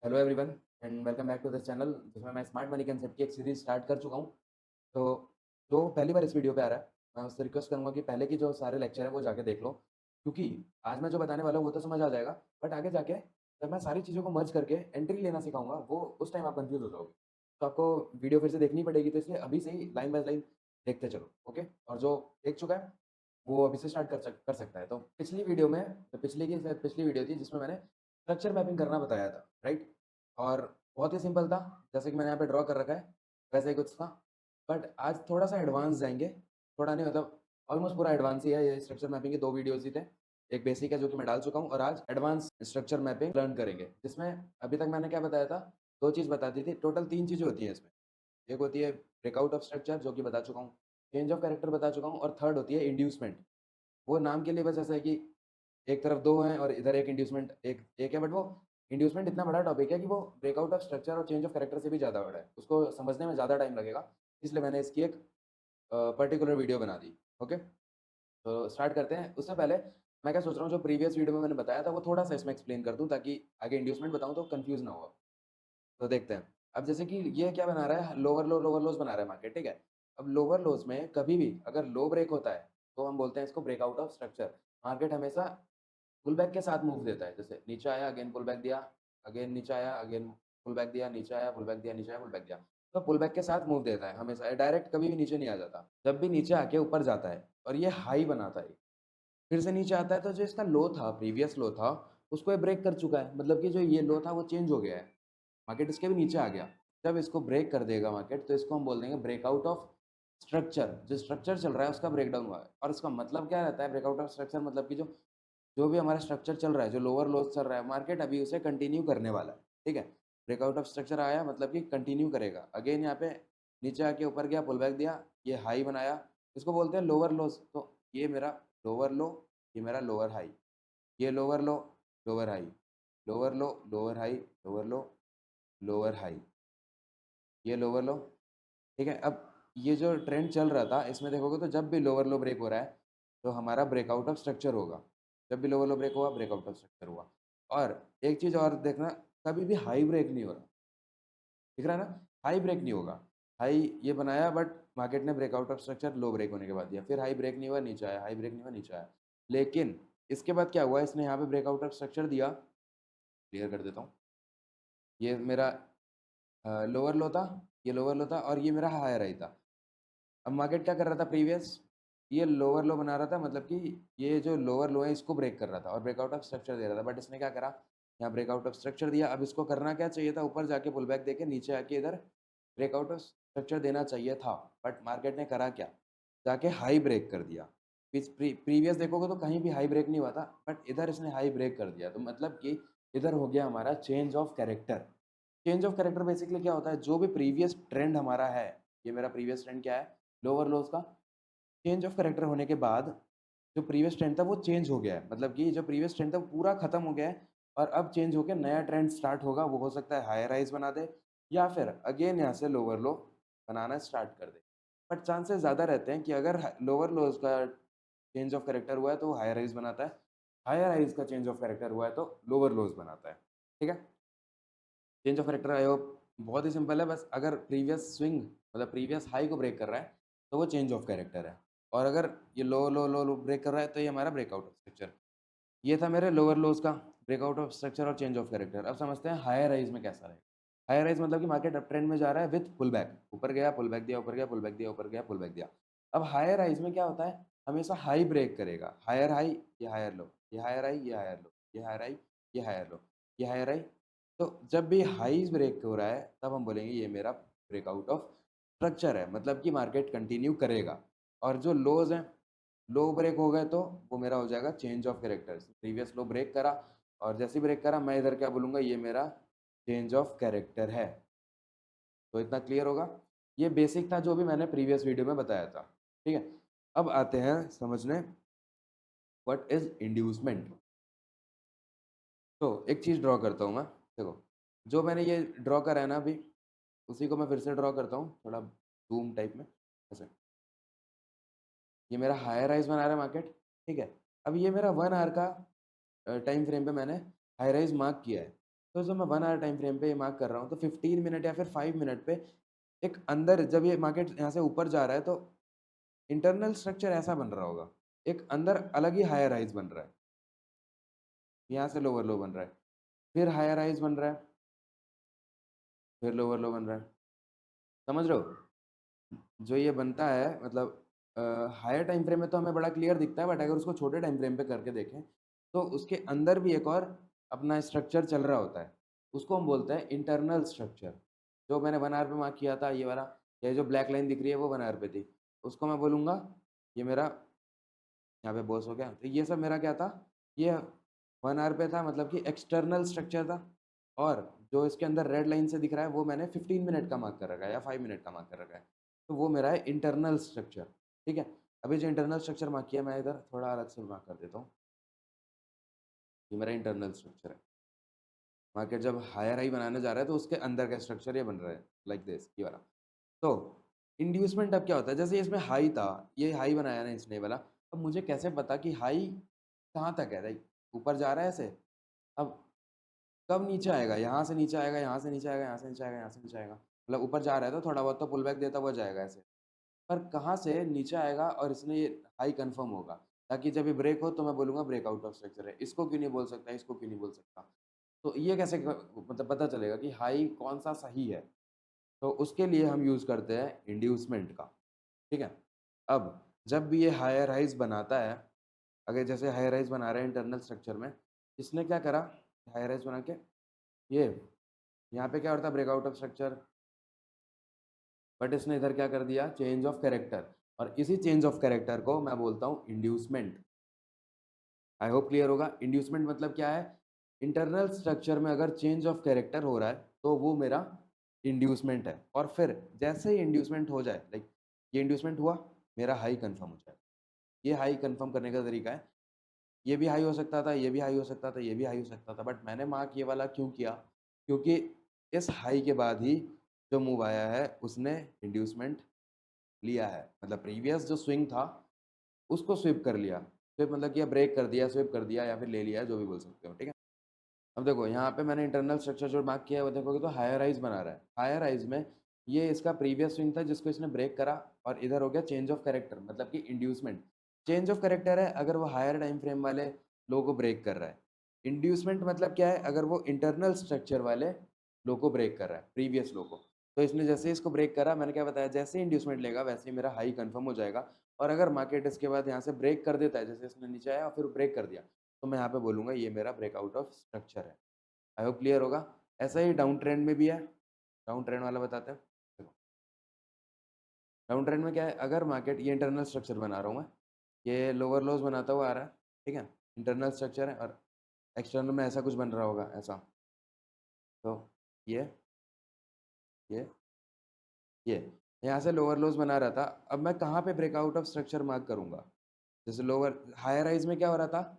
Hello everyone and welcome back to this channel जिसमें मैं smart money concept की एक सीरीज स्टार्ट कर चुका हूँ। तो जो पहली बार इस वीडियो पे आ रहा है, मैं उससे रिक्वेस्ट करूँगा कि पहले की जो सारे लेक्चर है वो जाके देख लो, क्योंकि आज मैं जो बताने वाला हूँ वो तो समझ आ जाएगा, बट आगे जाके जब मैं सारी चीज़ों को मर्ज करके एंट्री लेना सिखाऊंगा वो उस टाइम आप कंफ्यूज हो जाओगे। तो आपको वीडियो फिर से देखनी पड़ेगी, तो इसलिए अभी से ही लाइन बाय लाइन देखते चलो, ओके। और जो देख चुका है वो अभी से स्टार्ट कर सकता है। तो पिछली वीडियो में, तो पिछली की शायद पिछली वीडियो थी जिसमें मैंने स्ट्रक्चर मैपिंग करना बताया था, राइट? और बहुत ही सिंपल था, जैसे कि मैंने यहाँ पे ड्रॉ कर रखा है, वैसे ही कुछ था। बट आज थोड़ा-सा एडवांस जाएँगे, थोड़ा नहीं मतलब ऑलमोस्ट पूरा एडवांस ही है, ये स्ट्रक्चर मैपिंग के 2 वीडियोज़ ही थे। एक बेसिक है जो कि मैं डाल चुका हूँ और आज एडवांस स्ट्रक्चर मैपिंग लर्न करेंगे, जिसमें अभी तक मैंने क्या बताया था, 2 चीज़ बता दी थी, टोटल 3 चीज़ें होती हैं इसमें। एक होती है ब्रेकआउट ऑफ स्ट्रक्चर जो कि बता चुका हूँ, चेंज ऑफ कैरेक्टर बता चुका हूँ और थर्ड होती है इंड्यूसमेंट। वो नाम के लिए बस ऐसा है कि एक तरफ 2 हैं और इधर एक इंड्यूसमेंट एक एक है, बट वो इंड्यूसमेंट इतना बड़ा टॉपिक है कि वो ब्रेकआउट ऑफ स्ट्रक्चर और चेंज ऑफ कैरेक्टर से भी ज़्यादा बड़ा है। उसको समझने में ज़्यादा टाइम लगेगा, इसलिए मैंने इसकी एक पर्टिकुलर वीडियो बना दी। ओके, तो स्टार्ट करते हैं। उससे पहले मैं क्या सोच रहा हूँ, जो प्रीवियस वीडियो में मैंने बताया था वो थोड़ा-सा इसमें एक्सप्लेन कर दूँ ताकि आगे इंड्यूसमेंट बताऊँ तो कन्फ्यूज़ ना हो। तो देखते हैं। अब जैसे कि ये क्या बना रहा है, लोअर लोज़ बना रहा है मार्केट, ठीक है? अब लोअर लोज़ में कभी भी अगर लो ब्रेक होता है, तो हम बोलते हैं इसको ब्रेकआउट ऑफ स्ट्रक्चर। मार्केट हमेशा पुल बैक के साथ मूव देता है। जैसे नीचे आया, अगेन पुल बैक दिया, अगेन नीचे आया, अगेन पुल बैक दिया, नीचे आया, पुल बैक दिया, नीचे आया, पुल बैक दिया। तो पुल बैक के साथ मूव देता है हमेशा, डायरेक्ट कभी भी नीचे नहीं आ जाता। जब भी नीचे आके ऊपर जाता है और ये हाई बनाता है, फिर से नीचे आता है, तो जो इसका लो था, प्रीवियस लो था, उसको ये ब्रेक कर चुका है। मतलब कि जो ये लो था वो चेंज हो गया है। मार्केट इसके भी नीचे आ गया। जब इसको ब्रेक कर देगा मार्केट, तो इसको हम बोल देंगे ब्रेकआउट ऑफ स्ट्रक्चर। जो स्ट्रक्चर चल रहा है उसका ब्रेकडाउन हुआ है। और इसका मतलब क्या रहता है ब्रेकआउट ऑफ स्ट्रक्चर, मतलब कि जो जो भी हमारा स्ट्रक्चर चल रहा है, जो लोअर लोज चल रहा है, मार्केट अभी उसे कंटिन्यू करने वाला है, ठीक है? ब्रेकआउट ऑफ स्ट्रक्चर आया मतलब कि कंटिन्यू करेगा। अगेन यहाँ पे नीचे आके ऊपर गया, पुल बैक दिया, ये हाई बनाया, इसको बोलते हैं लोअर लोज। तो ये मेरा लोअर लो, ये मेरा लोअर हाई, ये lower low, lower high, lower low, lower high, lower low, lower high, ये लोअर लो, ठीक है? अब ये जो ट्रेंड चल रहा था, इसमें देखोगे तो जब भी लोअर लो ब्रेक हो रहा है, तो हमारा ब्रेकआउट ऑफ स्ट्रक्चर होगा। जब भी लोअर लो ब्रेक हुआ, ब्रेकआउट ऑफ स्ट्रक्चर हुआ। और एक चीज़ और देखना, कभी भी हाई ब्रेक नहीं हो रहा, दिख रहा है ना? हाई ब्रेक नहीं होगा। हाई ये बनाया, बट मार्केट ने breakout of structure low break होने के बाद दिया। फिर हाई ब्रेक नहीं हुआ, नीचे आया, हाई ब्रेक नहीं हुआ, नीचे आया। लेकिन इसके बाद क्या हुआ, इसने यहाँ पे ब्रेकआउट ऑफ स्ट्रक्चर दिया, क्लियर कर देता हूँ। ये मेरा लोअर लो था, ये लोअर लो था और ये मेरा हायर हाई था। अब मार्केट क्या कर रहा था प्रीवियस, ये लोअर लो बना रहा था, मतलब कि ये जो लोअर लो है इसको ब्रेक कर रहा था और ब्रेकआउट ऑफ स्ट्रक्चर दे रहा था, बट इसने क्या करा, यहाँ ब्रेकआउट ऑफ स्ट्रक्चर दिया। अब इसको करना क्या चाहिए था, ऊपर जाके पुल बैक देके नीचे आके इधर ब्रेकआउट ऑफ स्ट्रक्चर देना चाहिए था, बट मार्केट ने करा क्या, जाके हाई ब्रेक कर दिया। प्रीवियस देखोगे तो कहीं भी हाई ब्रेक नहीं हुआ था, बट इधर इसने हाई ब्रेक कर दिया, तो मतलब कि इधर हो गया हमारा change of character. Change of character basically क्या होता है, जो भी प्रीवियस ट्रेंड हमारा है, ये मेरा प्रीवियस ट्रेंड क्या है, लोअर लोज का, चेंज ऑफ कैरेक्टर होने के बाद जो प्रीवियस ट्रेंड था वो चेंज हो गया है। मतलब कि जो प्रीवियस ट्रेंड था वो पूरा खत्म हो गया है और अब चेंज होके नया ट्रेंड स्टार्ट होगा। वो हो सकता है हायर हाइज़ बना दे या फिर अगेन यहाँ से लोअर लो बनाना स्टार्ट कर दे। बट चांसेस ज़्यादा रहते हैं कि अगर ह लोअर लोज़ का चेंज ऑफ कैरेक्टर हुआ है तो वो हायर हाइज़ बनाता है। हायर हाइज़ का चेंज ऑफ कैरेक्टर हुआ है तो लोअर लोज़ बनाता है। ठीक है? Change of character I hope बहुत ही सिंपल है, बस अगर प्रीवियस स्विंग मतलब प्रीवियस हाई को ब्रेक कर रहा है, तो वो चेंज ऑफ कैरेक्टर है। और अगर ये लो ब्रेक कर रहा है, तो ये हमारा ब्रेकआउट ऑफ स्ट्रक्चर। ये था मेरे लोअर लोज़ का ब्रेकआउट ऑफ स्ट्रक्चर और चेंज ऑफ कैरेक्टर। अब समझते हैं हायर राइज़ में कैसा रहेगा। हायर राइज़ मतलब कि मार्केट अप ट्रेंड में जा रहा है विथ पुल बैक। ऊपर गया, पुल बैक दिया, ऊपर गया, पुल बैक दिया, ऊपर गया, पुल बैक दिया। अब हायर राइज़ में क्या होता है, हमेशा हाई ब्रेक करेगा। हायर हाई, ये हायर लो, ये हायर हाई, ये हायर लो, ये हायर हाई, ये हायर लो, ये हायर हाई। तो जब भी हाईज़ ब्रेक हो रहा है, तब हम बोलेंगे ये मेरा ब्रेकआउट ऑफ स्ट्रक्चर है, मतलब कि मार्केट कंटिन्यू करेगा। और जो लोज़ हैं, लो ब्रेक हो गए तो वो मेरा हो जाएगा change of characters. Previous low break करा और जैसे ही ब्रेक करा मैं इधर क्या बोलूँगा, ये मेरा चेंज ऑफ कैरेक्टर है। तो इतना क्लियर होगा? ये बेसिक था जो भी मैंने प्रीवियस वीडियो में बताया था। ठीक है? अब आते हैं समझने व्हाट इज़ इंड्यूसमेंट। तो एक चीज़ ड्रॉ करता हूँ मैं, देखो, जो मैंने ये ड्रॉ करा है ना अभी, उसी को मैं फिर से ड्रॉ करता हूँ, थोड़ा ज़ूम टाइप में, ऐसे। ये मेरा हायर राइज़ बना रहा है मार्केट, ठीक है? अब ये मेरा 1 आवर का टाइम फ्रेम पे मैंने हाई राइज़ मार्क किया है। तो जब मैं 1 आवर टाइम फ्रेम पे ये मार्क कर रहा हूँ, तो 15 मिनट या फिर 5 मिनट पे एक अंदर जब ये मार्केट यहाँ से ऊपर जा रहा है, तो इंटरनल स्ट्रक्चर ऐसा बन रहा होगा। एक अंदर अलग ही हायर हाइज़ बन रहा है। यहाँ से लोअर लो बन रहा है, फिर हायर हाइज़ बन रहा है, फिर लोअर लो बन रहा है। समझ रहे हो? जो ये बनता है मतलब हायर टाइम फ्रेम में तो हमें बड़ा क्लियर दिखता है, बट अगर उसको छोटे टाइम फ्रेम पे करके देखें, तो उसके अंदर भी एक और अपना स्ट्रक्चर चल रहा होता है। उसको हम बोलते हैं इंटरनल स्ट्रक्चर। जो मैंने 1 आवर पे मार्क किया था ये वाला, ये जो ब्लैक लाइन दिख रही है वो 1 आवर पे थी। उसको मैं बोलूँगा ये मेरा यहाँ पे बॉस हो गया। तो ये सब मेरा क्या था? ये 1 आवर पे था, मतलब कि एक्सटर्नल स्ट्रक्चर था, और जो इसके अंदर रेड लाइन से दिख रहा है वो मैंने 15 मिनट का मार्क कर रखा है या 5 मिनट का मार्क कर रखा है। तो वो मेरा है इंटरनल स्ट्रक्चर, ठीक है? अभी जो इंटरनल स्ट्रक्चर मार्क किया मैं इधर थोड़ा अलग से मार्क कर देता हूँ। ये मेरा इंटरनल स्ट्रक्चर है। मार्केट जब हायर हाई बनाने जा रहा है तो उसके अंदर का स्ट्रक्चर ये बन रहा है, लाइक दिस, ये वाला। तो इंड्यूसमेंट अब क्या होता है? जैसे इसमें हाई था, ये हाई बनाया ना इसने ये वाला, अब मुझे कैसे पता कि हाई कहाँ तक है? लाइक ऊपर जा रहा है ऐसे? अब कब नीचे आएगा? यहाँ से नीचे आएगा, यहाँ से नीचे आएगा, यहाँ से नीचे आएगा, यहाँ से नीचे आएगा। मतलब ऊपर जा रहा है तो थोड़ा बहुत तो पुल बैक देता हुआ जाएगा ऐसे। पर कहाँ से नीचे आएगा और इसने ये हाई कन्फर्म होगा, ताकि जब ये ब्रेक हो तो मैं बोलूँगा ब्रेक आउट ऑफ स्ट्रक्चर है। इसको क्यों नहीं बोल सकता, इसको क्यों नहीं बोल सकता? तो ये कैसे मतलब पता चलेगा कि हाई कौन-सा सही है? तो उसके लिए हम यूज़ करते हैं इंड्यूसमेंट का, ठीक है? अब जब भी ये हायर हाइज़ बनाता है, अगर जैसे हायर राइज़ बना रहे हैं इंटरनल स्ट्रक्चर में, इसने क्या करा, हायर राइज़ बना के ये यहाँ पे क्या होता है ब्रेकआउट ऑफ स्ट्रक्चर, बट इसने इधर क्या कर दिया, चेंज ऑफ कैरेक्टर, और इसी चेंज ऑफ कैरेक्टर को मैं बोलता हूँ इंड्यूसमेंट। आई होप क्लियर होगा। इंड्यूसमेंट मतलब क्या है? इंटरनल स्ट्रक्चर में अगर चेंज ऑफ कैरेक्टर हो रहा है, तो वो मेरा इंड्यूसमेंट है, और फिर जैसे ही इंड्यूसमेंट हो जाए, लाइक ये इंड्यूसमेंट हुआ, मेरा हाई कन्फर्म हो जाए। ये हाई कन्फर्म करने का तरीका है। ये भी हाई हो सकता था, ये भी हाई हो सकता था, ये भी हाई हो सकता था, बट मैंने मार्क ये वाला क्यों किया? क्योंकि इस हाई के बाद ही जो मूव आया है, उसने इंड्यूसमेंट लिया है। मतलब प्रीवियस जो स्विंग था, उसको स्विप कर लिया। स्विप मतलब कि या ब्रेक कर दिया, स्विप कर दिया, या फिर ले लिया, जो भी बोल सकते हो, ठीक है? अब देखो यहाँ पे मैंने इंटरनल स्ट्रक्चर जो मार्क किया है वो देखोगे तो हायर राइज बना रहा है। हायर राइज में ये इसका प्रीवियस स्विंग था जिसको इसने ब्रेक करा, और इधर हो गया चेंज ऑफ कैरेक्टर, मतलब कि इंड्यूसमेंट। चेंज ऑफ कैरेक्टर है अगर वो हायर टाइम फ्रेम वाले लो को ब्रेक कर रहा है। इंड्यूसमेंट मतलब क्या है? अगर वो इंटरनल स्ट्रक्चर वाले लो को ब्रेक कर रहा है, प्रीवियस लो को। तो इसने जैसे ही इसको ब्रेक करा, मैंने क्या बताया, जैसे ही इंड्यूसमेंट लेगा वैसे ही मेरा हाई कंफर्म हो जाएगा। और अगर मार्केट इसके बाद यहाँ से ब्रेक कर देता है, जैसे इसने नीचे आया और फिर ब्रेक कर दिया, तो मैं यहाँ पे बोलूँगा ये मेरा ब्रेकआउट ऑफ स्ट्रक्चर है। आई होप क्लियर होगा। ऐसा ही डाउन ट्रेंड में भी है। डाउन ट्रेंड वाला बताते हैं। देखो, डाउन ट्रेंड में क्या है? अगर मार्केट ये इंटरनल स्ट्रक्चर बना रहा हूँ मैं, ये लोअर लोज बनाता हुआ आ रहा है, ठीक है? इंटरनल स्ट्रक्चर है, और एक्सटर्नल में ऐसा कुछ बन रहा होगा ऐसा। तो ये ये ये यहाँ से लोअर लोज बना रहा था। अब मैं कहाँ पे ब्रेकआउट ऑफ स्ट्रक्चर मार्क करूँगा? जैसे लोअर हायर हाइज में क्या हो रहा था?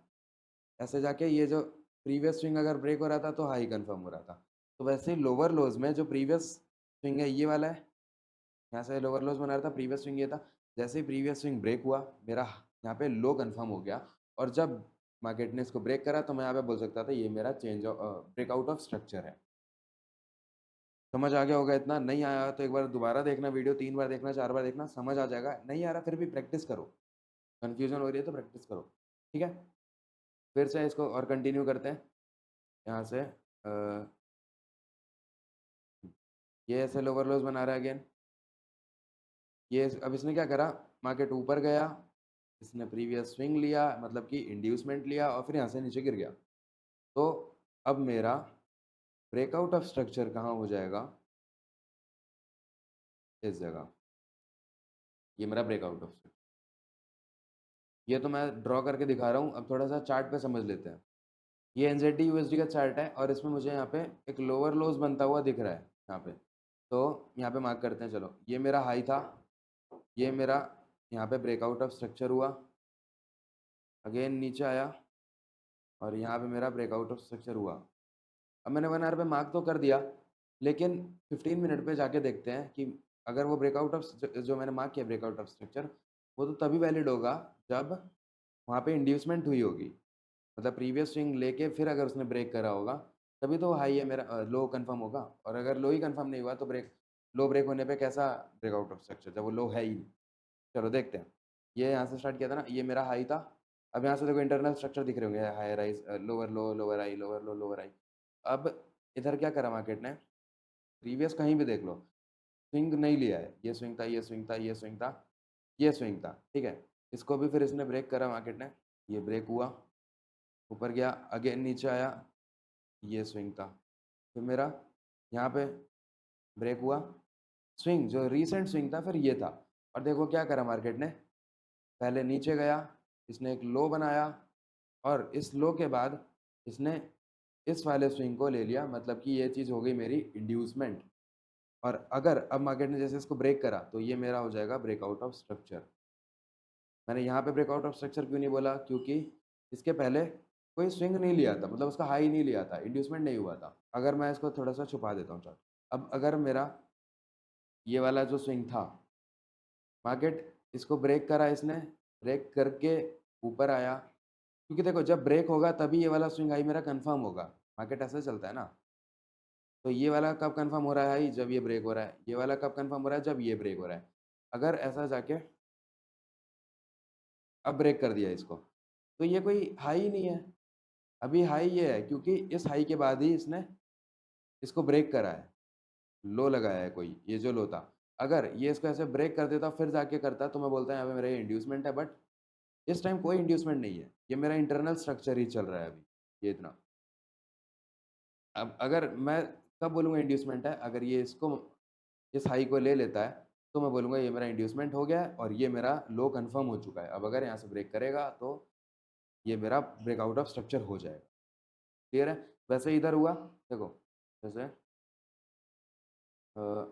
ऐसे जाके ये जो प्रीवियस स्विंग अगर ब्रेक हो रहा था तो हाई कंफर्म हो रहा था। तो वैसे ही लोअर लोज में जो प्रीवियस स्विंग है ये वाला है, यहाँ से लोअर लोज बना रहा था, प्रीवियस स्विंग ये था। जैसे ही प्रीवियस स्विंग ब्रेक हुआ, मेरा यहाँ पे लो कन्फर्म हो गया, और जब मार्केट ने इसको ब्रेक करा तो मैं यहाँ पे बोल सकता था ये मेरा change of breakout of structure है। समझ आ गया होगा इतना? नहीं आया तो एक बार दोबारा देखना वीडियो, 3 बार देखना, 4 बार देखना, समझ आ जाएगा। नहीं आ रहा फिर भी प्रैक्टिस करो, कन्फ्यूज़न हो रही है तो प्रैक्टिस करो, ठीक है? फिर से इसको और कंटिन्यू करते हैं। यहाँ से ये ऐसे लोअर लोज बना रहा है अगेन। ये अब इसने क्या करा, मार्केट ऊपर गया, इसने प्रीवियस स्विंग लिया, मतलब कि इंड्यूसमेंट लिया, और फिर यहाँ से नीचे गिर गया। तो अब मेरा ब्रेकआउट ऑफ स्ट्रक्चर कहाँ हो जाएगा? इस जगह। ये मेरा ब्रेकआउट ऑफ स्ट्रक्चर। ये तो मैं ड्रॉ करके दिखा रहा हूँ, अब थोड़ा-सा चार्ट पे समझ लेते हैं। ये एनज़ेडी यूएसडी का चार्ट है, और इसमें मुझे यहाँ पे एक लोअर लोज बनता हुआ दिख रहा है यहाँ पे। तो यहाँ पे मार्क करते हैं चलो। ये मेरा हाई था, ये मेरा यहाँ पे ब्रेकआउट ऑफ स्ट्रक्चर हुआ, अगेन नीचे आया, और यहाँ पे मेरा ब्रेकआउट ऑफ स्ट्रक्चर हुआ। अब मैंने 1 आवर पे मार्क तो कर दिया, लेकिन 15 मिनट पे जाके देखते हैं कि अगर वो ब्रेकआउट ऑफ जो मैंने मार्क किया ब्रेकआउट ऑफ स्ट्रक्चर, वो तो तभी वैलिड होगा जब वहाँ पे इंड्यूसमेंट हुई होगी। मतलब प्रीवियस स्विंग लेके फिर अगर उसने ब्रेक करा होगा, तभी तो हाई है मेरा लो कन्फर्म होगा और अगर लो ही कन्फर्म नहीं हुआ तो लो ब्रेक होने पे कैसा ब्रेकआउट ऑफ स्ट्रक्चर जब वो लो है ही नहीं। चलो देखते हैं। ये यहाँ से स्टार्ट किया था ना, ये मेरा हाई था। अब यहाँ से देखो इंटरनल स्ट्रक्चर दिख रहे होंगे high rise lower low, lower high, lower low, lower high. अब इधर क्या करा मार्केट ने, प्रीवियस कहीं भी देख लो, स्विंग नहीं लिया है। ये स्विंग था, ये स्विंग था, ये स्विंग था, ये स्विंग था, ठीक है? इसको भी फिर इसने ब्रेक करा मार्केट ने, ये ब्रेक हुआ, ऊपर गया, अगेन नीचे आया, ये स्विंग था। फिर मेरा यहाँ पे ब्रेक हुआ, स्विंग जो रीसेंट स्विंग था फिर ये था। और देखो क्या करा मार्केट ने, पहले नीचे गया, इसने एक लो बनाया और इस लो के बाद इसने इस वाले स्विंग को ले लिया, मतलब कि ये चीज़ हो गई मेरी इंड्यूसमेंट। और अगर अब मार्केट ने जैसे इसको ब्रेक करा तो ये मेरा हो जाएगा ब्रेकआउट ऑफ स्ट्रक्चर। मैंने यहाँ पे ब्रेकआउट ऑफ स्ट्रक्चर क्यों नहीं बोला? क्योंकि इसके पहले कोई स्विंग नहीं लिया था, मतलब उसका हाई नहीं लिया था, इंड्यूसमेंट नहीं हुआ था। अगर मैं इसको थोड़ा-सा छुपा देता हूँ चार्ट। अब अगर मेरा ये वाला जो स्विंग था, मार्केट इसको ब्रेक करा इसने, ब्रेक करके ऊपर आया, क्योंकि देखो जब ब्रेक होगा तभी ये वाला स्विंग हाई मेरा कन्फर्म होगा। मार्केट ऐसे चलता है ना। तो ये वाला कब कन्फर्म हो रहा है हाई? जब ये ब्रेक हो रहा है। ये वाला कब कन्फर्म हो रहा है? जब ये ब्रेक हो रहा है। अगर ऐसा जाके अब ब्रेक कर दिया इसको, तो ये कोई हाई ही नहीं है। अभी हाई ये है क्योंकि इस हाई के बाद ही इसने इसको ब्रेक करा है, लो लगाया है कोई, ये जो लो था। अगर ये इसको ऐसे ब्रेक कर देता फिर जाके करता तो मैं बोलता यहाँ पे मेरा ये इंड्यूसमेंट है, बट इस टाइम कोई इंड्यूसमेंट नहीं है। ये मेरा इंटरनल स्ट्रक्चर ही चल रहा है अभी, ये इतना। अब अगर मैं कब बोलूँगा इंड्यूसमेंट है? अगर ये इसको इस हाई को ले लेता है, तो मैं बोलूँगा ये मेरा इंड्यूसमेंट हो गया है और ये मेरा लो कन्फर्म हो चुका है। अब अगर यहाँ से ब्रेक करेगा तो ये मेरा ब्रेकआउट ऑफ स्ट्रक्चर हो जाएगा। क्लियर है? वैसे इधर हुआ, देखो जैसे अ,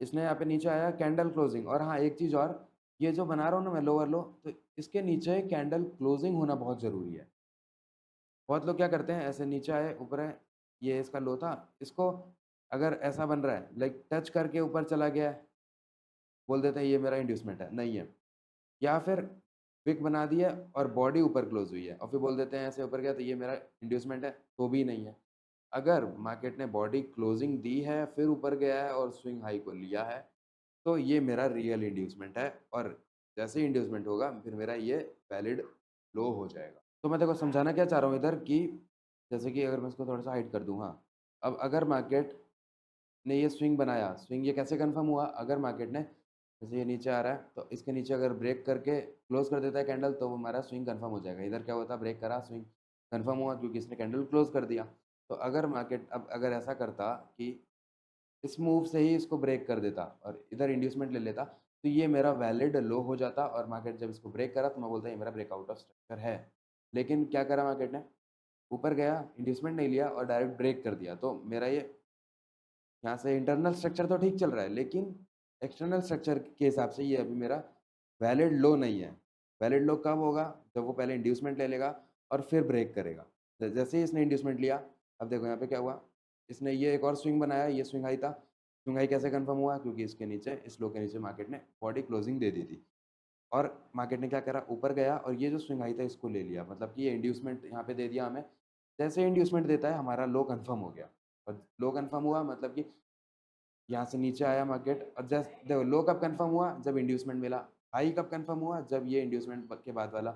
इसने यहाँ पे नीचे आया कैंडल क्लोजिंग, और हाँ, एक चीज़ और, ये जो बना रहा हूँ ना मैं लोअर लो, तो इसके नीचे कैंडल क्लोजिंग होना बहुत ज़रूरी है। बहुत लोग क्या करते हैं, ऐसे नीचे आए, ऊपर है, ये इसका लो था, इसको अगर ऐसा बन रहा है, लाइक टच करके ऊपर चला गया है, बोल देते हैं ये मेरा इंड्यूसमेंट है, नहीं है। या फिर विक बना दिया और बॉडी ऊपर क्लोज़ हुई है और फिर बोल देते हैं ऐसे ऊपर गया तो ये मेरा इंड्यूसमेंट है, तो भी नहीं है। अगर मार्केट ने बॉडी क्लोजिंग दी है, फिर ऊपर गया है और स्विंग हाई को लिया है, तो ये मेरा रियल इंड्यूसमेंट है और जैसे ही इंड्यूसमेंट होगा, फिर मेरा ये वैलिड लो हो जाएगा। तो मैं देखो समझाना क्या चाह रहा हूँ इधर कि जैसे कि अगर मैं इसको थोड़ा-सा हाइड कर दूँ, हाँ। अब अगर मार्केट ने ये स्विंग बनाया, स्विंग ये कैसे कन्फर्म हुआ? अगर मार्केट ने जैसे ये नीचे आ रहा है, तो इसके नीचे अगर ब्रेक करके क्लोज़ कर देता है कैंडल, तो वो हमारा स्विंग कन्फर्म हो जाएगा। इधर क्या हुआ था, ब्रेक करा, स्विंग कन्फर्म हुआ क्योंकि इसने कैंडल क्लोज़ कर दिया। तो अगर मार्केट अब अगर ऐसा करता कि इस मूव से ही इसको ब्रेक कर देता और इधर इंड्यूसमेंट ले लेता, तो ये मेरा वैलिड लो हो जाता और मार्केट जब इसको ब्रेक करा, तो मैं बोलता ये मेरा ब्रेकआउट ऑफ स्ट्रक्चर है। लेकिन क्या करा मार्केट ने? ऊपर गया, इंड्यूसमेंट नहीं लिया और डायरेक्ट ब्रेक कर दिया। तो मेरा ये यहाँ से इंटरनल स्ट्रक्चर तो ठीक चल रहा है, लेकिन एक्सटर्नल स्ट्रक्चर के हिसाब से ये अभी मेरा वैलिड लो नहीं है। वैलिड लो कब होगा? जब वो पहले इंड्यूसमेंट ले लेगा और फिर ब्रेक करेगा। जैसे ही इसने इंड्यूसमेंट लिया, अब देखो यहाँ पे क्या हुआ, इसने ये एक और स्विंग बनाया, ये स्विंग हाई था। स्विंग हाई कैसे कन्फर्म हुआ? क्योंकि इसके नीचे, इस लो के नीचे मार्केट ने बॉडी क्लोजिंग दे दी थी और मार्केट ने क्या करा, ऊपर गया और ये जो स्विंग हाई था इसको ले लिया। मतलब कि ये इंड्यूसमेंट यहाँ पे दे दिया हमें। जैसे ही इंड्यूसमेंट देता है, हमारा लो कन्फर्म हो गया और लो कन्फर्म हुआ मतलब कि यहाँ से नीचे आया मार्केट और जस्ट देखो लो कब कन्फर्म हुआ, जब इंड्यूसमेंट मिला। हाई कब कन्फर्म हुआ, जब ये इंड्यूसमेंट के बाद वाला,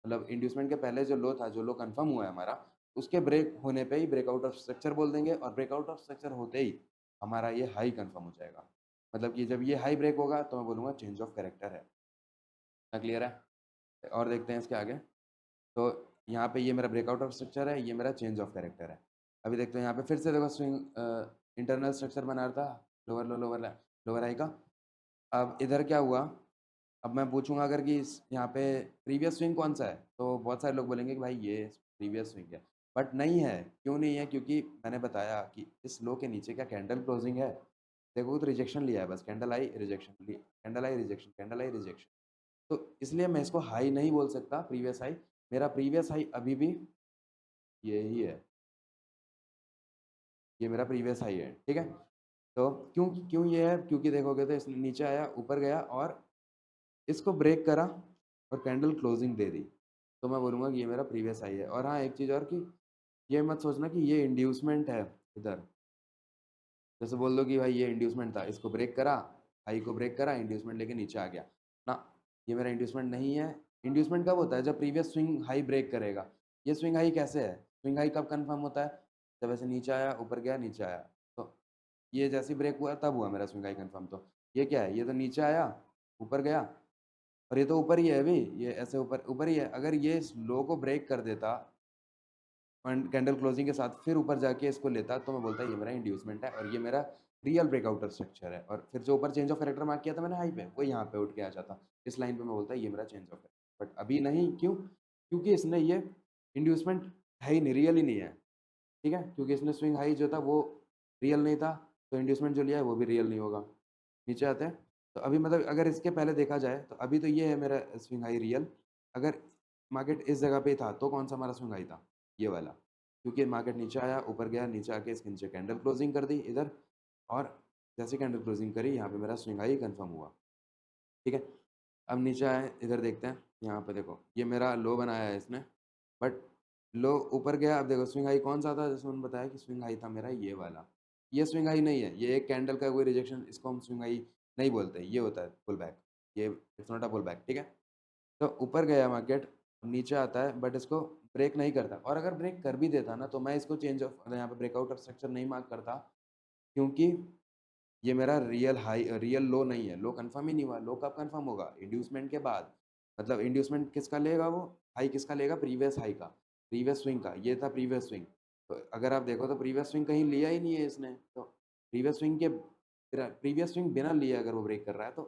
मतलब इंड्यूसमेंट के पहले जो लो था, जो लो कन्फर्म हुआ है हमारा, उसके ब्रेक होने पे ही ब्रेकआउट ऑफ स्ट्रक्चर बोल देंगे और ब्रेकआउट ऑफ स्ट्रक्चर होते ही हमारा ये हाई कन्फर्म हो जाएगा। मतलब कि जब ये हाई ब्रेक होगा तो मैं बोलूँगा चेंज ऑफ कैरेक्टर है। क्या क्लियर है? और देखते हैं इसके आगे। तो यहाँ पे ये मेरा ब्रेकआउट ऑफ स्ट्रक्चर है, ये मेरा चेंज ऑफ कैरेक्टर है। अभी देखते हैं यहाँ पे फिर से देखो स्विंग इंटरनल स्ट्रक्चर बना रहा था, लोअर लो, लोअर हाई का। अब इधर क्या हुआ, अब मैं पूछूँगा अगर कि इस यहाँ पे प्रीवियस स्विंग कौन-सा है? तो बहुत सारे लोग बोलेंगे कि भाई ये प्रीवियस स्विंग है। बट नहीं है, क्यों नहीं है? क्योंकि मैंने बताया कि इस लो के नीचे क्या कैंडल क्लोजिंग है? देखो तो रिजेक्शन लिया है बस, कैंडल आई, रिजेक्शन ली, कैंडल आई, रिजेक्शन, कैंडल आई, रिजेक्शन। तो इसलिए मैं इसको हाई नहीं बोल सकता, प्रीवियस हाई। मेरा प्रीवियस हाई अभी भी यही है, ये मेरा प्रीवियस हाई है, ठीक है? तो क्यों क्यों ये है? क्योंकि देखोगे तो इसने नीचे आया, ऊपर गया और इसको ब्रेक करा और कैंडल क्लोजिंग दे दी। तो मैं बोलूँगा कि ये मेरा प्रीवियस हाई है। और हाँ, एक चीज़ और कि ये मत सोचना कि ये इंड्यूसमेंट है इधर। जैसे बोल दो कि भाई ये इंड्यूसमेंट था, इसको ब्रेक करा, हाई को ब्रेक करा, इंड्यूसमेंट लेके नीचे आ गया। ना, ये मेरा इंड्यूसमेंट नहीं है। इंड्यूसमेंट कब होता है? जब प्रीवियस स्विंग हाई ब्रेक करेगा। ये स्विंग हाई कैसे है? स्विंग हाई कब कन्फर्म होता है? जब ऐसे नीचे आया, ऊपर गया, नीचे आया। तो ये जैसे ही ब्रेक हुआ तब हुआ मेरा स्विंग हाई कन्फर्म। तो ये क्या है? ये तो नीचे आया, ऊपर गया और ये तो ऊपर ही है अभी, ये ऐसे ऊपर ऊपर ही है। अगर ये इस लो को ब्रेक कर देता कैंडल क्लोजिंग के साथ फिर ऊपर जाके इसको लेता तो मैं बोलता ये मेरा इंड्यूसमेंट है और ये मेरा रियल ब्रेकआउट स्ट्रक्चर है। और फिर जो ऊपर चेंज ऑफ कैरेक्टर मार्क किया था मैंने हाई पे, वो यहाँ पे उठ के आ जाता। इस लाइन पे मैं बोलता ये मेरा चेंज ऑफ कैरेक्टर। बट अभी नहीं, क्यों? क्योंकि इसने ये इंड्यूसमेंट है ही नहीं, रियल ही नहीं है। ठीक है? क्योंकि इसने स्विंग हाई जो था वो रियल नहीं था, तो इंड्यूसमेंट जो लिया है वो भी रियल नहीं होगा। नीचे आते हैं, तो अभी मतलब अगर इसके पहले देखा जाए तो अभी तो ये है मेरा स्विंग हाई रियल। अगर मार्केट इस जगह पे था तो कौन सा हमारा स्विंग हाई था? ये वाला। क्योंकि मार्केट नीचे आया, ऊपर गया, नीचे आके इसके नीचे कैंडल क्लोजिंग कर दी इधर, और जैसे कैंडल क्लोजिंग करी यहाँ पे मेरा स्विंग हाई कन्फर्म हुआ। ठीक है? अब नीचे आए, इधर देखते हैं, यहाँ पे देखो ये मेरा लो बनाया है इसने, बट लो ऊपर गया। अब देखो स्विंग हाई कौन-सा था? जैसे मैंने बताया कि स्विंग हाई था मेरा ये वाला। ये स्विंग हाई नहीं है, ये एक कैंडल का कोई रिजेक्शन, इसको हम स्विंग हाई नहीं बोलते, ये होता है पुल बैक। ये it's not a pull back, ठीक है? तो ऊपर गया मार्केट, नीचे आता है बट इसको ब्रेक नहीं करता, और अगर ब्रेक कर भी देता ना तो मैं इसको चेंज ऑफ यहाँ पे ब्रेकआउट ऑफ स्ट्रक्चर नहीं मार्क करता, क्योंकि ये मेरा रियल हाई रियल लो नहीं है, लो कन्फर्म ही नहीं हुआ। लो कब कन्फर्म होगा? इंड्यूसमेंट के बाद। मतलब इंड्यूसमेंट किसका लेगा वो? हाई किसका लेगा? प्रीवियस हाई का, प्रीवियस स्विंग का। ये था प्रीवियस स्विंग। तो अगर आप देखो तो प्रीवियस स्विंग कहीं लिया ही नहीं है इसने। तो प्रीवियस स्विंग बिना लिए अगर वो ब्रेक कर रहा है तो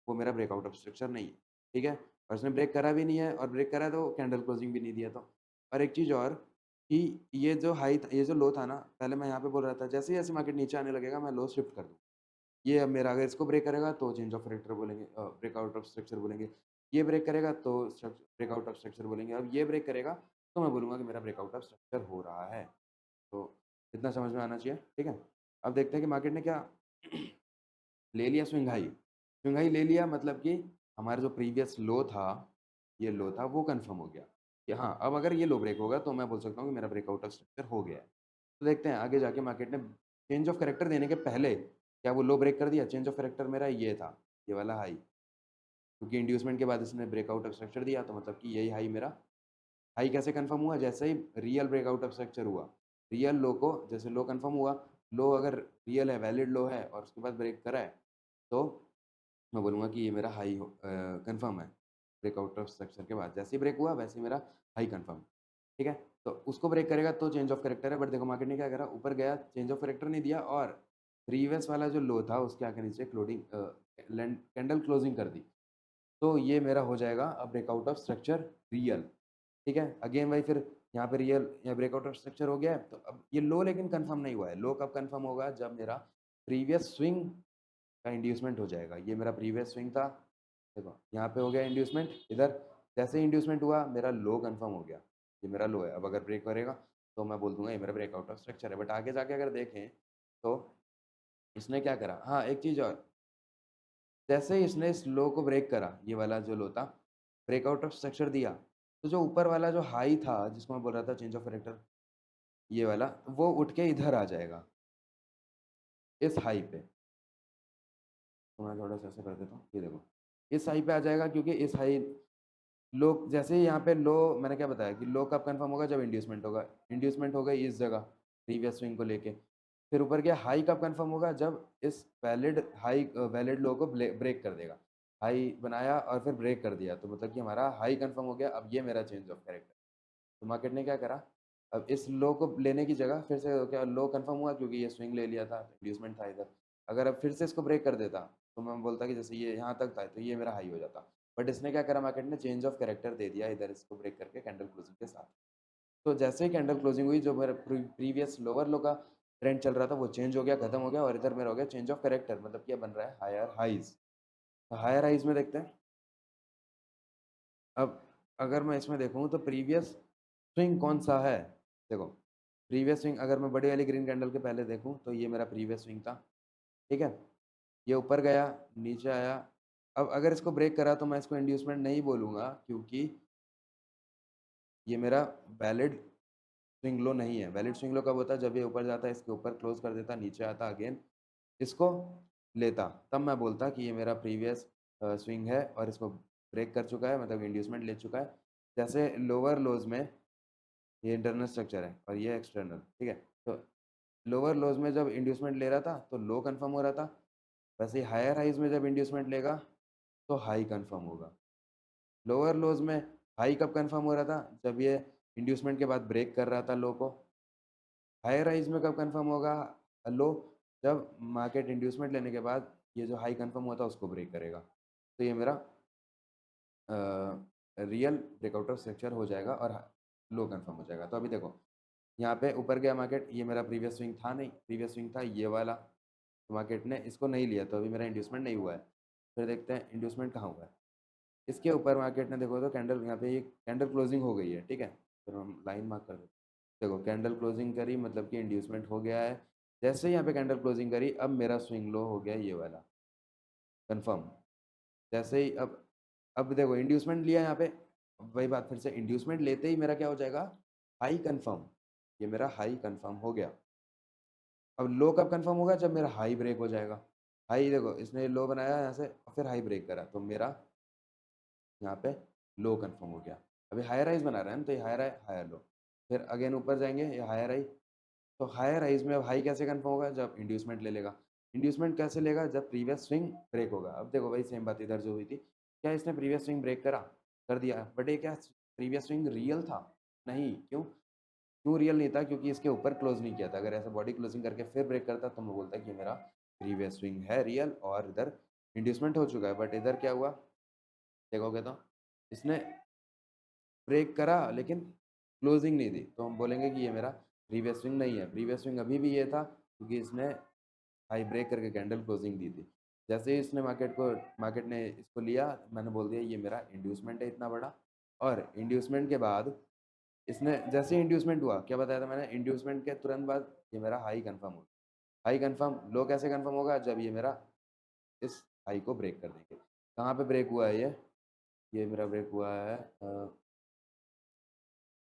वो मेरा ब्रेकआउट ऑफ स्ट्रक्चर नहीं है। ठीक है? और उसने ब्रेक करा भी नहीं है, और ब्रेक करा है तो कैंडल क्लोजिंग भी नहीं दिया तो। और एक चीज़ और कि ये जो हाई था, ये जो लो था ना, पहले मैं यहाँ पे बोल रहा था जैसे ही ऐसे मार्केट नीचे आने लगेगा मैं लो शिफ्ट कर दूँ। ये अब मेरा अगर इसको ब्रेक करेगा तो चेंज ऑफ कैरेक्टर बोलेंगे, ब्रेकआउट ऑफ स्ट्रक्चर बोलेंगे। ये ब्रेक करेगा तो ब्रेकआउट ऑफ स्ट्रक्चर बोलेंगे। अब ये ब्रेक करेगा तो मैं बोलूँगा कि मेरा ब्रेकआउट ऑफ स्ट्रक्चर हो रहा है। तो इतना समझ में आना चाहिए, ठीक है? अब देखते हैं कि मार्केट ने क्या ले लिया स्विंग हाई। स्विंग हाई ले लिया मतलब कि हमारा जो प्रीवियस लो था, ये लो था वो कन्फर्म हो गया कि हाँ, अब अगर ये लो ब्रेक होगा तो मैं बोल सकता हूँ कि मेरा ब्रेकआउट ऑफ स्ट्रक्चर हो गया है। तो देखते हैं आगे जाके मार्केट ने चेंज ऑफ कैरेक्टर देने के पहले क्या वो लो ब्रेक कर दिया? चेंज ऑफ कैरेक्टर मेरा ये था, ये वाला हाई। क्योंकि इंड्यूसमेंट के बाद इसने ब्रेकआउट ऑफ स्ट्रक्चर दिया तो मतलब कि यही हाई मेरा हाई कैसे कन्फर्म हुआ? जैसे ही रियल ब्रेकआउट ऑफ स्ट्रक्चर हुआ। रियल लो को जैसे लो कन्फर्म हुआ, लो अगर रियल है, वैलिड लो है और उसके बाद ब्रेक करा है, तो मैं बोलूँगा कि ये मेरा हाई कन्फर्म है। ब्रेकआउट ऑफ स्ट्रक्चर के बाद जैसे ही ब्रेक हुआ वैसे ही मेरा हाई कन्फर्म, ठीक है? तो उसको ब्रेक करेगा तो चेंज ऑफ कैरेक्टर है, बट देखो मार्केट ने क्या करा, ऊपर गया, चेंज ऑफ कैरेक्टर नहीं दिया और प्रीवियस वाला जो लो था उसके आगे नीचे कैंडल क्लोजिंग कर दी। तो ये मेरा हो जाएगा ब्रेकआउट ऑफ स्ट्रक्चर रियल, ठीक है? अगेन वही फिर यहाँ पे रियल या ब्रेकआउट ऑफ स्ट्रक्चर हो गया है, तो अब ये लो लेकिन कन्फर्म नहीं हुआ है। लो कब कन्फर्म होगा? जब मेरा प्रीवियस स्विंग का इंड्यूसमेंट हो जाएगा। ये मेरा प्रीवियस स्विंग था, देखो यहाँ पे हो गया इंड्यूसमेंट, इधर जैसे ही इंड्यूसमेंट हुआ मेरा लो कन्फर्म हो गया। ये मेरा लो है, अब अगर ब्रेक करेगा तो मैं बोल दूँगा ये मेरा ब्रेकआउट ऑफ स्ट्रक्चर है। बट आगे जाके अगर देखें तो इसने क्या करा, हाँ, एक चीज़ और, जैसे ही इसने इस लो को ब्रेक करा, ये वाला जो लो था, ब्रेकआउट ऑफ स्ट्रक्चर दिया, तो जो ऊपर वाला जो हाई था जिसको मैं बोल रहा था चेंज ऑफ कैरेक्टर, ये वाला, वो उठ के इधर आ जाएगा, इस हाई पे। तो मैं थोड़ा-सा ऐसे कर देता हूँ, ये देखो, इस हाई पे आ जाएगा क्योंकि इस हाई लो जैसे ही यहाँ पे लो, मैंने क्या बताया कि लो कब कन्फर्म होगा? जब इंड्यूसमेंट होगा। इंड्यूसमेंट हो गई इस जगह, प्रीवियस स्विंग को लेके। फिर ऊपर गया, हाई कब कन्फर्म होगा? जब इस वैलिड लो को ब्रेक कर देगा। हाई बनाया और फिर ब्रेक कर दिया, तो मतलब कि हमारा हाई कन्फर्म हो गया, अब ये मेरा चेंज ऑफ कैरेक्टर। तो मार्केट ने क्या करा, अब इस लो को लेने की जगह फिर से क्या लो कन्फर्म हुआ क्योंकि ये स्विंग ले लिया था, इंड्यूसमेंट था इधर। अगर अब फिर से इसको ब्रेक कर देता, तो मैं बोलता कि जैसे ये यहाँ तक था, तो ये मेरा हाई हो जाता। बट इसने क्या करा, मार्केट ने चेंज ऑफ कैरेक्टर दे दिया इधर इसको ब्रेक करके कैंडल क्लोजिंग के साथ। तो जैसे ही कैंडल क्लोजिंग हुई, जो मेरा प्रीवियस लोअर लो का ट्रेंड चल रहा था वो चेंज हो गया, खत्म हो गया, और इधर मेरा हो गया चेंज ऑफ कैरेक्टर, मतलब क्या बन रहा है? Higher highs. तो हायर हाइज़ में देखते हैं। अब अगर मैं इसमें देखूँ तो प्रीवियस स्विंग कौन-सा है? देखो, प्रीवियस स्विंग अगर मैं बड़ी वाली ग्रीन कैंडल के पहले देखूँ तो ये मेरा प्रीवियस स्विंग था, ठीक है? ये ऊपर गया, नीचे आया। अब अगर इसको ब्रेक करा तो मैं इसको इंड्यूसमेंट नहीं बोलूँगा, क्योंकि ये मेरा वैलिड स्विंग लो नहीं है। वैलिड स्विंग लो कब होता है? जब ये ऊपर जाता है, इसके ऊपर क्लोज़ कर देता, नीचे आता अगेन इसको लेता, तब मैं बोलता कि ये मेरा प्रीवियस स्विंग है और इसको ब्रेक कर चुका है, मतलब इंड्यूसमेंट ले चुका है। जैसे लोअर लोज़ में ये इंटरनल स्ट्रक्चर है और ये एक्सटर्नल, ठीक है? तो लोअर लोज़ में जब इंड्यूसमेंट ले रहा था, तो लो कन्फर्म हो रहा था। वैसे ही हायर हाइज़ में जब इंड्यूसमेंट लेगा, तो हाई कन्फर्म होगा। लोअर लोज़ में हाई कब कन्फर्म हो रहा था? जब ये इंड्यूसमेंट के बाद ब्रेक कर रहा था लो को। हायर हाइज़ में कब कन्फर्म होगा लो? जब मार्केट इंड्यूसमेंट लेने के बाद ये जो हाई कन्फर्म हुआ था उसको ब्रेक करेगा। तो ये मेरा अ, रियल ब्रेकआउट ऑफ स्ट्रक्चर हो जाएगा और लो कन्फर्म हो जाएगा। तो अभी देखो, यहाँ पे ऊपर गया मार्केट, ये मेरा प्रीवियस स्विंग था नहीं, प्रीवियस स्विंग था ये वाला। तो मार्केट ने इसको नहीं लिया, तो अभी मेरा इंड्यूसमेंट नहीं हुआ है। फिर देखते हैं इंड्यूसमेंट कहाँ हुआ है। इसके ऊपर मार्केट ने देखो तो कैंडल यहाँ पे ये कैंडल क्लोजिंग हो गई है, ठीक है? फिर हम लाइन मार्क कर देते हैं। देखो कैंडल क्लोजिंग करी मतलब कि इंड्यूसमेंट हो गया है। जैसे ही यहाँ पे कैंडल क्लोजिंग करी, अब मेरा स्विंग लो हो गया ये वाला, कन्फर्म। जैसे ही अब देखो इंड्यूसमेंट लिया यहाँ पे, अब वही बात फिर से इंड्यूसमेंट लेते ही मेरा क्या हो जाएगा? High confirm. ये मेरा हाई कन्फर्म हो गया। अब लो कब कन्फर्म होगा? जब मेरा हाई ब्रेक हो जाएगा। हाई देखो इसने लो बनाया यहाँ से और फिर हाई ब्रेक करा, तो मेरा यहाँ पे लो कन्फर्म हो गया। अभी हायर हाइज़ बना रहा है ना, तो ये हायर हाई, हायर लो। फिर अगेन ऊपर जाएँगे, ये हायर हाई। तो हायर हाइज़ में अब हाई कैसे कन्फर्म होगा? जब इंड्यूसमेंट ले लेगा। इंड्यूसमेंट कैसे लेगा? जब प्रीवियस स्विंग ब्रेक होगा। अब देखो वही सेम बात इधर जो हुई थी। क्या इसने प्रीवियस स्विंग ब्रेक करा? कर दिया। बट ये क्या प्रीवियस स्विंग रियल था? नहीं। क्यों? क्यों रियल नहीं था? क्योंकि इसके ऊपर क्लोज़ नहीं किया था। अगर ऐसा बॉडी क्लोजिंग करके फिर ब्रेक करता, तो मैं बोलता कि ये मेरा प्रीवियस स्विंग है रियल और इधर इंड्यूसमेंट हो चुका है। बट इधर क्या हुआ? देखोगे तो इसने ब्रेक करा लेकिन क्लोजिंग नहीं दी, तो हम बोलेंगे कि ये मेरा प्रीवियस स्विंग नहीं है। प्रीवियस स्विंग अभी भी ये था क्योंकि इसने हाई ब्रेक करके कैंडल क्लोजिंग दी थी। जैसे ही इसने मार्केट ने इसको लिया, मैंने बोल दिया ये मेरा इंड्यूसमेंट है इतना बड़ा। और इंड्यूसमेंट के बाद इसने जैसे ही इंड्यूसमेंट हुआ, क्या बताया था मैंने? इंड्यूसमेंट के तुरंत बाद ये मेरा हाई कन्फर्म हो। हाई कन्फर्म लो कैसे कन्फर्म होगा? जब ये मेरा इस हाई को ब्रेक कर देंगे। कहाँ पे ब्रेक हुआ है ये? ये मेरा ब्रेक हुआ है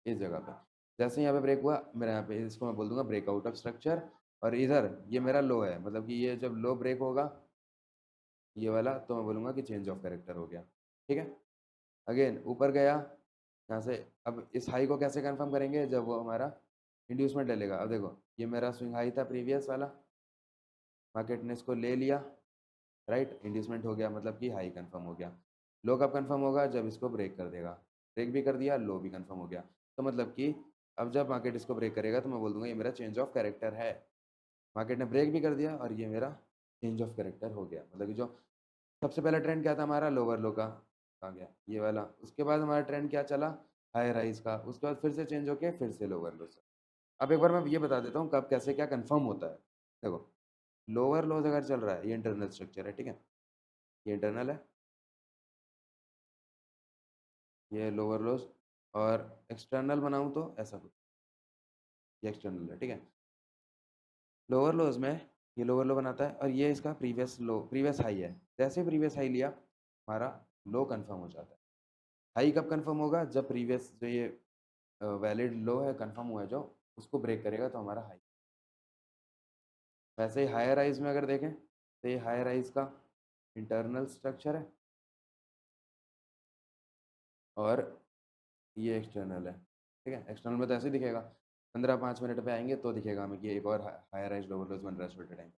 इस जगह पे। जैसे ही यहाँ पे ब्रेक हुआ, मेरा यहाँ पे इसको मैं बोल दूँगा ब्रेकआउट ऑफ स्ट्रक्चर। और इधर ये मेरा लो है, मतलब कि ये जब लो ब्रेक होगा ये वाला, तो मैं बोलूँगा कि चेंज ऑफ कैरेक्टर हो गया। ठीक है? अगेन ऊपर गया, यहाँ से अब इस हाई को कैसे कन्फर्म करेंगे? जब वो हमारा इंड्यूसमेंट ले लेगा। अब देखो ये मेरा स्विंग हाई था प्रीवियस वाला, मार्केट ने इसको ले लिया, राइट? इंड्यूसमेंट हो गया मतलब कि हाई कन्फर्म हो गया। लो कब कन्फर्म होगा? जब इसको ब्रेक कर देगा। ब्रेक भी कर दिया, लो भी कन्फर्म हो गया। तो मतलब कि अब जब मार्केट इसको ब्रेक करेगा, तो मैं बोल दूँगा ये मेरा चेंज ऑफ कैरेक्टर है। मार्केट ने ब्रेक भी कर दिया और ये मेरा चेंज ऑफ कैरेक्टर हो गया। मतलब कि जो सबसे पहला ट्रेंड क्या था हमारा? लोअर लो का आ गया, ये वाला। उसके बाद हमारा ट्रेंड क्या चला? हाई राइज़ का। उसके बाद फिर से चेंज होके फिर से लोअर लो से। अब एक बार मैं ये बता देता हूँ कब कैसे क्या कन्फर्म होता है। देखो, लोअर लोज़ अगर चल रहा है, ये इंटरनल स्ट्रक्चर है, ठीक है? ये इंटरनल है, ये लोअर लोज़। और एक्सटर्नल बनाऊँ तो ऐसा कुछ, ये एक्सटर्नल है, ठीक है? लोअर लोज़ में ये लोअर लो बनाता है और ये इसका प्रीवियस हाई है। जैसे ही प्रीवियस हाई लिया, हमारा लो कन्फर्म हो जाता है। हाई कब कन्फर्म होगा? जब प्रीवियस जो ये वैलिड लो है, कन्फर्म हुआ है जो, उसको ब्रेक करेगा तो हमारा हाई। वैसे ही हायर राइज़ में अगर देखें, तो ये हायर राइज़ का इंटरनल स्ट्रक्चर है और ये एक्सटर्नल है, ठीक है? एक्सटर्नल में तो ऐसे ही दिखेगा। 15-5 मिनट पे आएँगे तो दिखेगा हमें कि एक और हायर राइज़, लोअर लोज़ बन रहा है छोटे टाइम।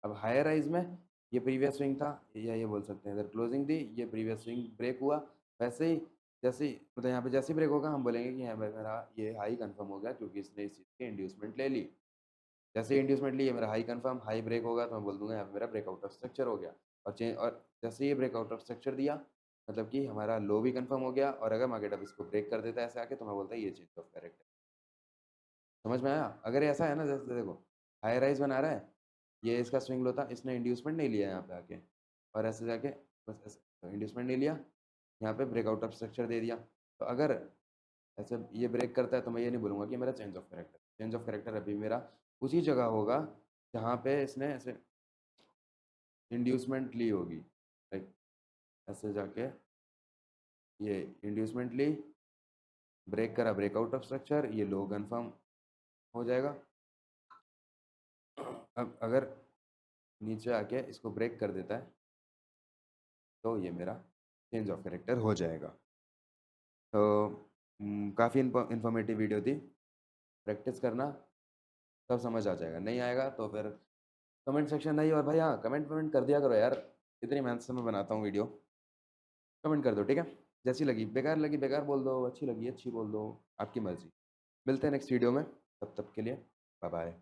अब हायर राइज़ में ये प्रीवियस स्विंग था, या ये बोल सकते हैं इधर क्लोजिंग थी, ये प्रीवियस स्विंग ब्रेक हुआ। वैसे ही जैसे ही मतलब यहाँ पे जैसे ही ब्रेक होगा, हम बोलेंगे कि हाँ, मेरा ये हाई कन्फर्म हो गया क्योंकि इसने इस चीज़ की इंड्यूसमेंट ले ली। जैसे ही इंड्यूसमेंट ली, ये मेरा हाई कन्फर्म, हाई ब्रेक होगा तो मैं बोल दूँगा यहाँ पे मेरा ब्रेकआउट ऑफ स्ट्रक्चर हो गया। और जैसे ही ये ब्रेकआउट ऑफ स्ट्रक्चर दिया, मतलब कि हमारा लो भी कन्फर्म हो गया और अगर मार्केट अब इसको ब्रेक कर देता है ऐसे आके, तो मैं बोलता ये चेंज ऑफ कैरेक्टर। समझ में आया? अगर ये ऐसा है ना, जैसे देखो हाई राइज़ बना रहा है, ये इसका स्विंग लो था, इसने इंड्यूसमेंट नहीं लिया यहाँ पे आके और ऐसे जाके बस ऐसे इंड्यूसमेंट नहीं लिया, यहाँ पे ब्रेकआउट ऑफ स्ट्रक्चर दे दिया। तो अगर ऐसे ये ब्रेक करता है, तो मैं ये नहीं बोलूँगा कि मेरा change of character. Change of character अभी मेरा उसी जगह होगा जहाँ पे इसने ऐसे इंड्यूसमेंट ली होगी। लाइक ऐसे जाके ये इंड्यूसमेंट ली, ब्रेक करा, ब्रेकआउट ऑफ स्ट्रक्चर, ये लो कन्फर्म, हो जाएगा। अब अगर नीचे आके इसको ब्रेक कर देता है, तो ये मेरा चेंज ऑफ कैरेक्टर हो जाएगा। तो काफ़ी इन्फॉर्मेटिव वीडियो थी। प्रैक्टिस करना, तब समझ आ जाएगा। नहीं आएगा तो फिर कमेंट सेक्शन नहीं, और भाई हाँ, कमेंट वमेंट कर दिया करो यार। इतनी मेहनत से मैं बनाता हूँ वीडियो। कमेंट कर दो, ठीक है? जैसी लगी बेकार बोल दो, अच्छी लगी अच्छी बोल दो, आपकी मर्ज़ी। मिलते हैं नेक्स्ट वीडियो में, तब तक के लिए बाय बाय।